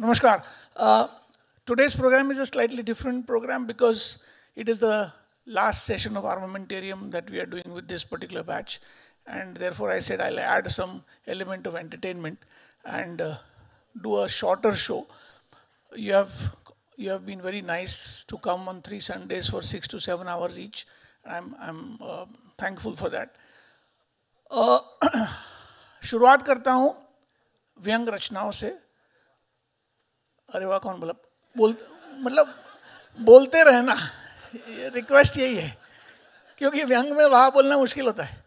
Namaskar. Today's program is a slightly different program because it is the last session of armamentarium that we are doing with this particular batch, and therefore I said I'll add some element of entertainment and do a shorter show. You have been very nice to come on 3 Sundays for 6 to 7 hours each. I'm thankful for that. शुरुआत करता हूँ व्यंग रचनाओं से. अरे वाह, कौन बोला? मतलब बोलते रहना, रिक्वेस्ट यही है, क्योंकि व्यंग में वाह बोलना मुश्किल होता है.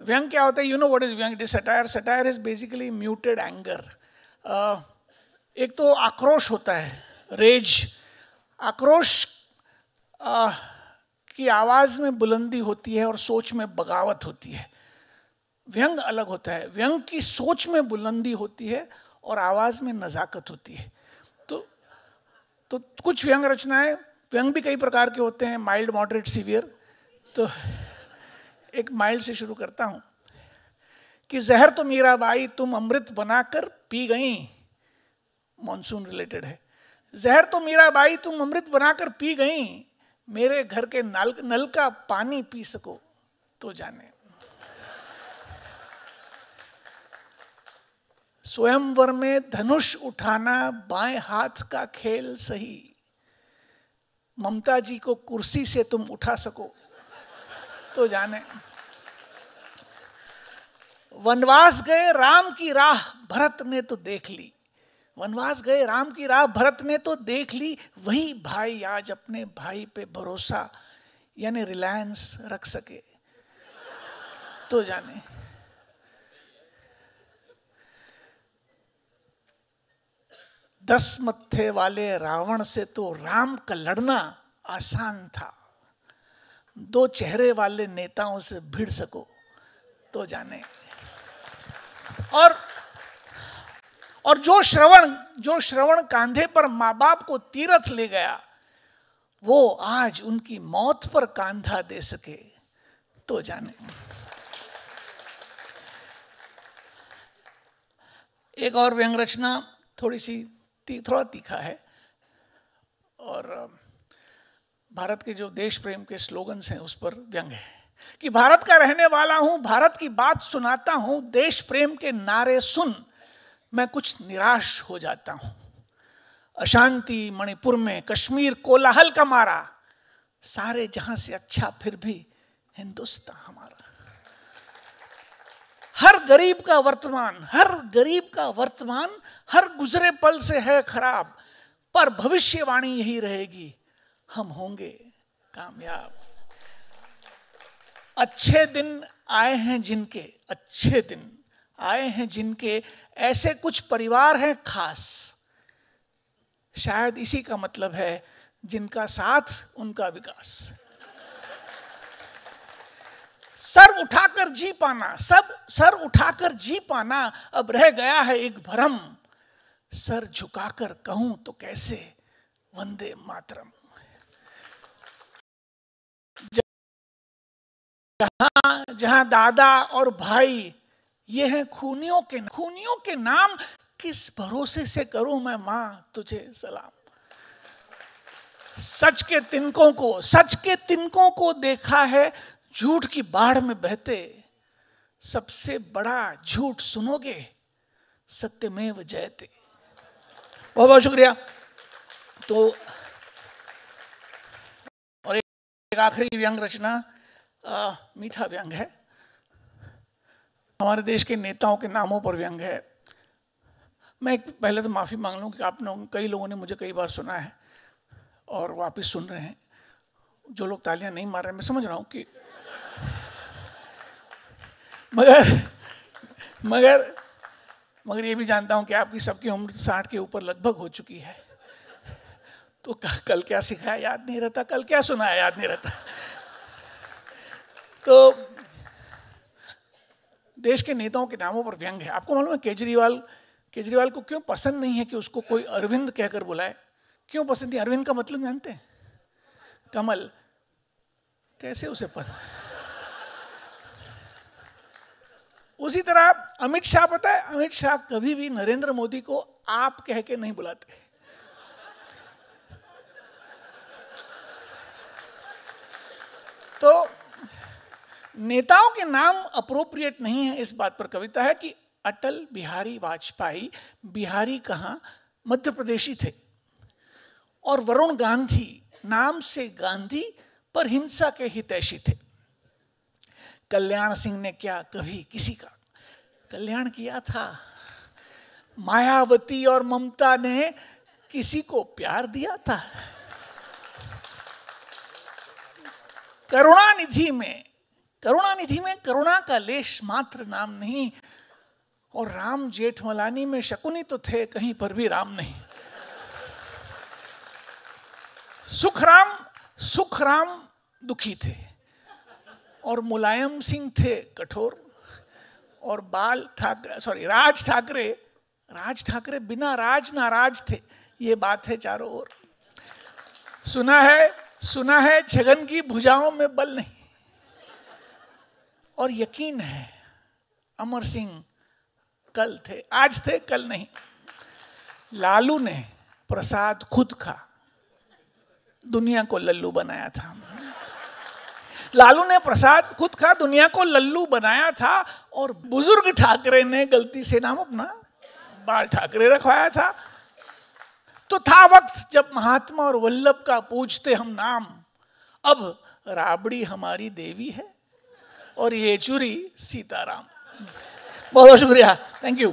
व्यंग क्या होता है? यू नो व्हाट इज व्यंग? It is satire. Satire is basically muted anger. एक तो आक्रोश होता है, रेज. आक्रोश की आवाज में बुलंदी होती है और सोच में बगावत होती है. व्यंग अलग होता है. व्यंग की सोच में बुलंदी होती है और आवाज में नजाकत होती है. तो कुछ व्यंग रचनाएं, व्यंग भी कई प्रकार के होते हैं, माइल्ड, मॉडरेट, सीवियर. तो एक माइल्ड से शुरू करता हूं कि जहर तो मीराबाई तुम अमृत बनाकर पी गई. मॉनसून रिलेटेड है. जहर तो मीराबाई तुम अमृत बनाकर पी गई, मेरे घर के नल का पानी पी सको तो जाने. स्वयंवर में धनुष उठाना बाएं हाथ का खेल सही, ममता जी को कुर्सी से तुम उठा सको तो जाने. वनवास गए राम की राह भरत ने तो देख ली. वनवास गए राम की राह भरत ने तो देख ली. वही भाई आज अपने भाई पे भरोसा यानी रिलायंस रख सके तो जाने. दस मत्थे वाले रावण से तो राम का लड़ना आसान था. दो चेहरे वाले नेताओं से भिड़ सको तो जाने. और जो श्रवण कांधे पर माँ बाप को तीरथ ले गया, वो आज उनकी मौत पर कांधा दे सके तो जाने. एक और व्यंग रचना थोड़ा तीखा है, और भारत के जो देश प्रेम के स्लोगन्स हैं उस पर व्यंग है कि भारत का रहने वाला हूं, भारत की बात सुनाता हूं, देश प्रेम के नारे सुन मैं कुछ निराश हो जाता हूं. अशांति मणिपुर में, कश्मीर कोलाहल का मारा, सारे जहां से अच्छा फिर भी हिंदुस्तान हमारा. हर गरीब का वर्तमान हर गुजरे पल से है खराब, पर भविष्यवाणी यही रहेगी, हम होंगे कामयाब. अच्छे दिन आए हैं जिनके ऐसे कुछ परिवार हैं खास. शायद इसी का मतलब है जिनका साथ उनका विकास. सर उठाकर जी पाना अब रह गया है एक भ्रम. सर झुकाकर कहूं तो कैसे वंदे मातरम. जहां दादा और भाई ये हैं खूनियों के नाम, किस भरोसे से करूं मैं मां तुझे सलाम. सच के तिनकों को देखा है झूठ की बाढ़ में बहते. सबसे बड़ा झूठ सुनोगे सत्यमेव जयते. बहुत बहुत शुक्रिया. तो और एक आखिरी व्यंग रचना मीठा व्यंग है. हमारे देश के नेताओं के नामों पर व्यंग है. मैं पहले तो माफ़ी मांग लूँ कि कई लोगों ने मुझे कई बार सुना है और वापस सुन रहे हैं. जो लोग तालियां नहीं मार रहे हैं, मैं समझ रहा हूँ कि मगर ये भी जानता हूं कि आपकी सबकी उम्र 60 के ऊपर लगभग हो चुकी है. तो कल क्या सिखाया याद नहीं रहता, कल क्या सुनाया याद नहीं रहता. तो देश के नेताओं के नामों पर व्यंग है. आपको मालूम है केजरीवाल को क्यों पसंद नहीं है कि उसको कोई अरविंद कहकर बुलाए? क्यों पसंद नहीं? अरविंद का मतलब जानते हैं? कमल. कैसे उसे पता? उसी तरह अमित शाह, पता है अमित शाह कभी भी नरेंद्र मोदी को आप कह के नहीं बुलाते। तो नेताओं के नाम अप्रोप्रिएट नहीं है, इस बात पर कविता है कि अटल बिहारी वाजपेयी, बिहारी कहाँ, मध्य प्रदेशी थे। और वरुण गांधी नाम से गांधी पर हिंसा के हितैषी थे। कल्याण सिंह ने क्या कभी किसी का कल्याण किया था? मायावती और ममता ने किसी को प्यार दिया था? करुणानिधि में करुणा का लेश मात्र नाम नहीं। और राम जेठमलानी में शकुनी तो थे, कहीं पर भी राम नहीं। सुखराम दुखी थे और मुलायम सिंह थे कठोर। और राज ठाकरे बिना राज नाराज थे। ये बात है चारों ओर। सुना है छगन की भुजाओं में बल नहीं। और यकीन है अमर सिंह कल थे, आज थे, कल नहीं। लालू ने प्रसाद खुद खा, दुनिया को लल्लू बनाया था। लालू ने प्रसाद खुद खा, दुनिया को लल्लू बनाया था। और बुजुर्ग ठाकरे ने गलती से नाम अपना बाल ठाकरे रखवाया था। तो था वक्त जब महात्मा और वल्लभ का पूछते हम नाम। अब राबड़ी हमारी देवी है और येचुरी सीताराम। बहुत बहुत शुक्रिया, थैंक यू।